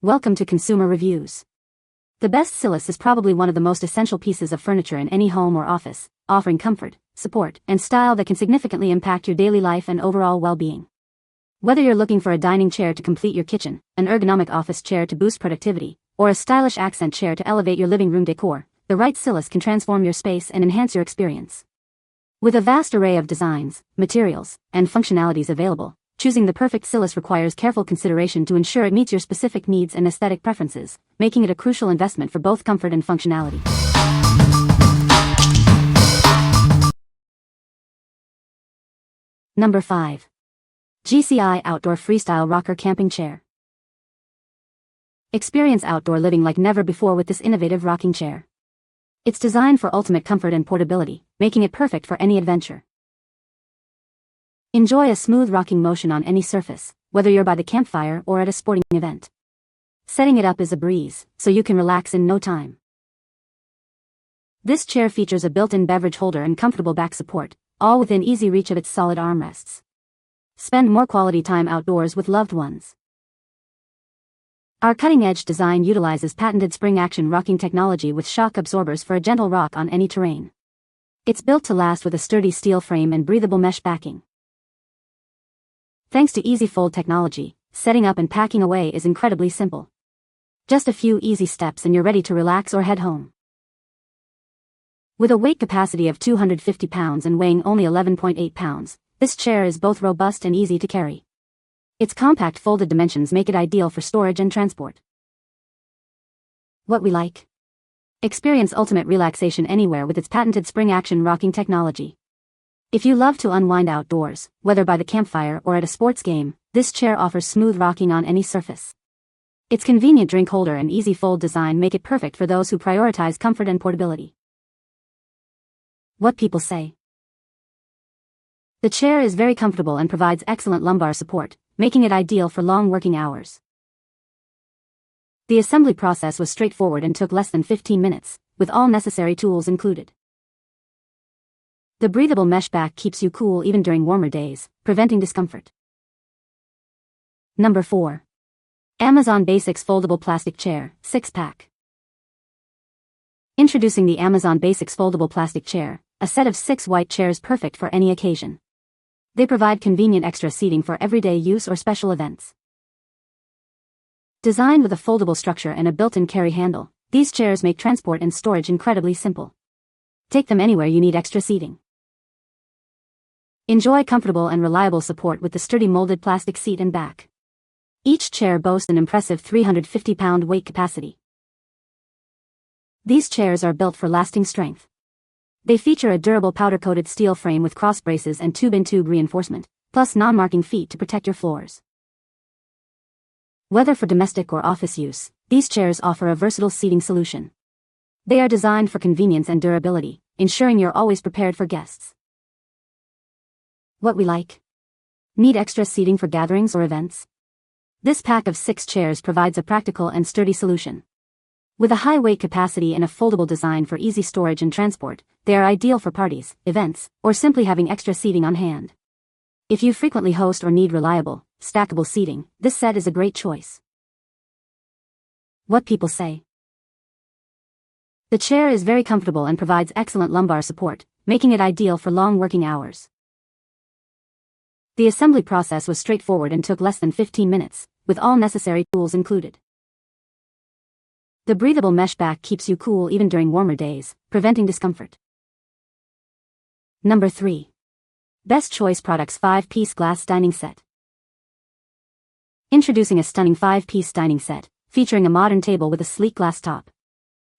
Welcome to Consumer Reviews. The best Sillas is probably one of the most essential pieces of furniture in any home or office, offering comfort, support, and style that can significantly impact your daily life and overall well-being. Whether you're looking for a dining chair to complete your kitchen, an ergonomic office chair to boost productivity, or a stylish accent chair to elevate your living room decor, the right Sillas can transform your space and enhance your experience. With a vast array of designs, materials, and functionalities available, choosing the perfect Sillas requires careful consideration to ensure it meets your specific needs and aesthetic preferences, making it a crucial investment for both comfort and functionality. Number 5. GCI Outdoor Freestyle Rocker Camping Chair. Experience outdoor living like never before with this innovative rocking chair. It's designed for ultimate comfort and portability, making it perfect for any adventure. Enjoy a smooth rocking motion on any surface, whether you're by the campfire or at a sporting event. Setting it up is a breeze, so you can relax in no time. This chair features a built-in beverage holder and comfortable back support, all within easy reach of its solid armrests. Spend more quality time outdoors with loved ones. Our cutting-edge design utilizes patented spring-action rocking technology with shock absorbers for a gentle rock on any terrain. It's built to last with a sturdy steel frame and breathable mesh backing. Thanks to Easy Fold technology, setting up and packing away is incredibly simple. Just a few easy steps and you're ready to relax or head home. With a weight capacity of 250 pounds and weighing only 11.8 pounds, this chair is both robust and easy to carry. Its compact folded dimensions make it ideal for storage and transport. What we like? Experience ultimate relaxation anywhere with its patented spring-action rocking technology. If you love to unwind outdoors, whether by the campfire or at a sports game, this chair offers smooth rocking on any surface. Its convenient drink holder and easy fold design make it perfect for those who prioritize comfort and portability. What people say. The chair is very comfortable and provides excellent lumbar support, making it ideal for long working hours. The assembly process was straightforward and took less than 15 minutes, with all necessary tools included. The breathable mesh back keeps you cool even during warmer days, preventing discomfort. Number 4. Amazon Basics Foldable Plastic Chair, 6-pack. Introducing the Amazon Basics Foldable Plastic Chair, a set of 6 white chairs perfect for any occasion. They provide convenient extra seating for everyday use or special events. Designed with a foldable structure and a built-in carry handle, these chairs make transport and storage incredibly simple. Take them anywhere you need extra seating. Enjoy comfortable and reliable support with the sturdy molded plastic seat and back. Each chair boasts an impressive 350-pound weight capacity. These chairs are built for lasting strength. They feature a durable powder-coated steel frame with cross braces and tube-in-tube reinforcement, plus non-marking feet to protect your floors. Whether for domestic or office use, these chairs offer a versatile seating solution. They are designed for convenience and durability, ensuring you're always prepared for guests. What we like? Need extra seating for gatherings or events? This pack of 6 chairs provides a practical and sturdy solution. With a high weight capacity and a foldable design for easy storage and transport, they are ideal for parties, events, or simply having extra seating on hand. If you frequently host or need reliable, stackable seating, this set is a great choice. What people say. The chair is very comfortable and provides excellent lumbar support, making it ideal for long working hours. The assembly process was straightforward and took less than 15 minutes, with all necessary tools included. The breathable mesh back keeps you cool even during warmer days, preventing discomfort. Number 3. Best Choice Products 5-Piece Glass Dining Set. Introducing a stunning 5-piece dining set, featuring a modern table with a sleek glass top.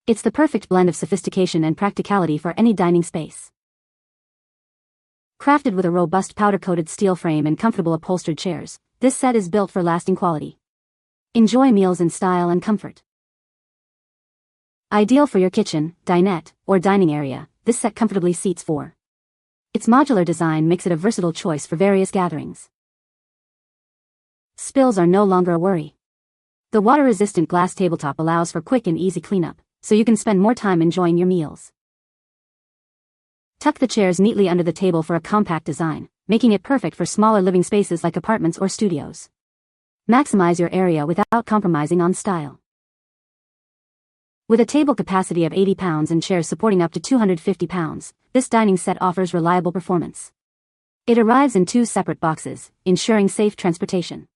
It's the perfect blend of sophistication and practicality for any dining space. Crafted with a robust powder-coated steel frame and comfortable upholstered chairs, this set is built for lasting quality. Enjoy meals in style and comfort. Ideal for your kitchen, dinette, or dining area, this set comfortably seats 4. Its modular design makes it a versatile choice for various gatherings. Spills are no longer a worry. The water-resistant glass tabletop allows for quick and easy cleanup, so you can spend more time enjoying your meals. Tuck the chairs neatly under the table for a compact design, making it perfect for smaller living spaces like apartments or studios. Maximize your area without compromising on style. With a table capacity of 80 pounds and chairs supporting up to 250 pounds, this dining set offers reliable performance. It arrives in 2 separate boxes, ensuring safe transportation.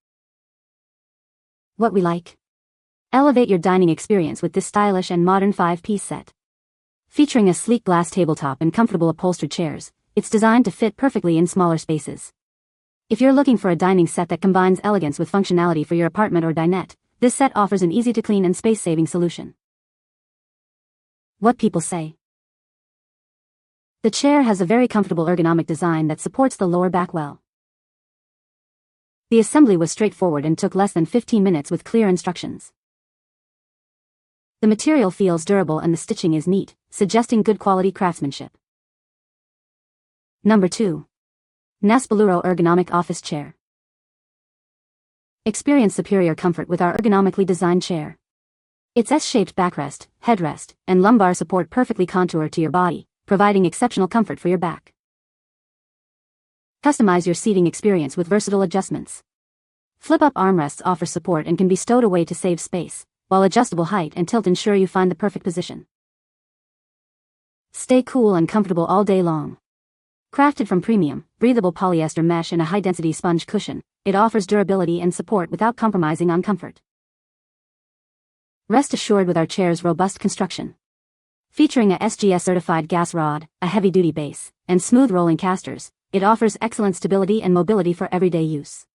What we like? Elevate your dining experience with this stylish and modern 5-piece set. Featuring a sleek glass tabletop and comfortable upholstered chairs, it's designed to fit perfectly in smaller spaces. If you're looking for a dining set that combines elegance with functionality for your apartment or dinette, this set offers an easy-to-clean and space-saving solution. What people say. The chair has a very comfortable ergonomic design that supports the lower back well. The assembly was straightforward and took less than 15 minutes with clear instructions. The material feels durable and the stitching is neat, suggesting good quality craftsmanship. Number 2. Naspaluro Ergonomic Office Chair. Experience superior comfort with our ergonomically designed chair. Its S-shaped backrest, headrest, and lumbar support perfectly contour to your body, providing exceptional comfort for your back. Customize your seating experience with versatile adjustments. Flip-up armrests offer support and can be stowed away to save space, while adjustable height and tilt ensure you find the perfect position. Stay cool and comfortable all day long. Crafted from premium, breathable polyester mesh and a high-density sponge cushion, it offers durability and support without compromising on comfort. Rest assured with our chair's robust construction. Featuring a SGS-certified gas rod, a heavy-duty base, and smooth rolling casters, it offers excellent stability and mobility for everyday use.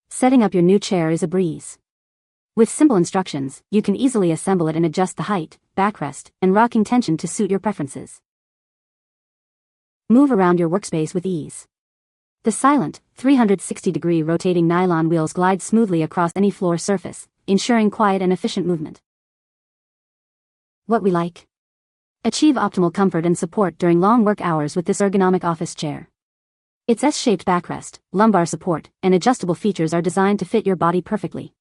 Setting up your new chair is a breeze. With simple instructions, you can easily assemble it and adjust the height, backrest, and rocking tension to suit your preferences. Move around your workspace with ease. The silent, 360-degree rotating nylon wheels glide smoothly across any floor surface, ensuring quiet and efficient movement. What we like? Achieve optimal comfort and support during long work hours with this ergonomic office chair. Its S-shaped backrest, lumbar support, and adjustable features are designed to fit your body perfectly.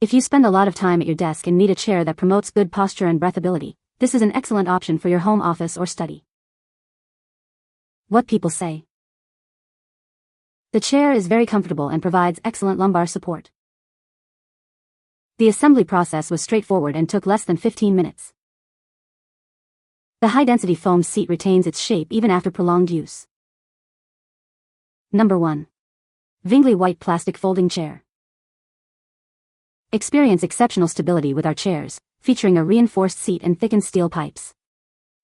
If you spend a lot of time at your desk and need a chair that promotes good posture and breathability, this is an excellent option for your home office or study. What people say. The chair is very comfortable and provides excellent lumbar support. The assembly process was straightforward and took less than 15 minutes. The high-density foam seat retains its shape even after prolonged use. Number 1. VINGLI White Plastic Folding Chair. Experience exceptional stability with our chairs, featuring a reinforced seat and thickened steel pipes.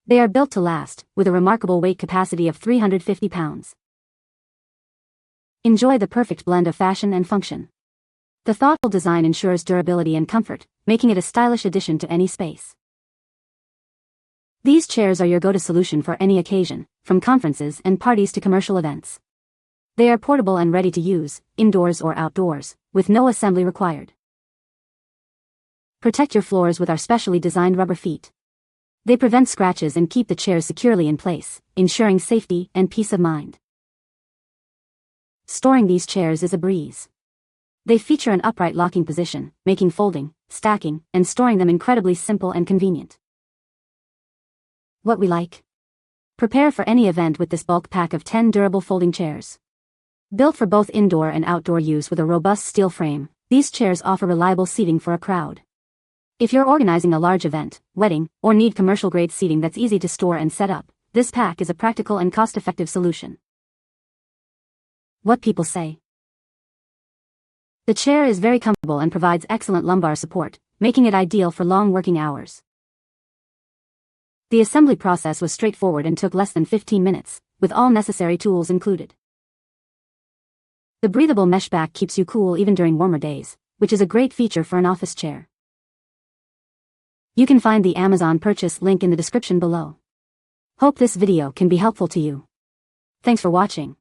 They are built to last, with a remarkable weight capacity of 350 pounds. Enjoy the perfect blend of fashion and function. The thoughtful design ensures durability and comfort, making it a stylish addition to any space. These chairs are your go-to solution for any occasion, from conferences and parties to commercial events. They are portable and ready to use, indoors or outdoors, with no assembly required. Protect your floors with our specially designed rubber feet. They prevent scratches and keep the chairs securely in place, ensuring safety and peace of mind. Storing these chairs is a breeze. They feature an upright locking position, making folding, stacking, and storing them incredibly simple and convenient. What we like? Prepare for any event with this bulk pack of 10 durable folding chairs. Built for both indoor and outdoor use with a robust steel frame, these chairs offer reliable seating for a crowd. If you're organizing a large event, wedding, or need commercial-grade seating that's easy to store and set up, this pack is a practical and cost-effective solution. What people say. The chair is very comfortable and provides excellent lumbar support, making it ideal for long working hours. The assembly process was straightforward and took less than 15 minutes, with all necessary tools included. The breathable mesh back keeps you cool even during warmer days, which is a great feature for an office chair. You can find the Amazon purchase link in the description below. Hope this video can be helpful to you. Thanks for watching.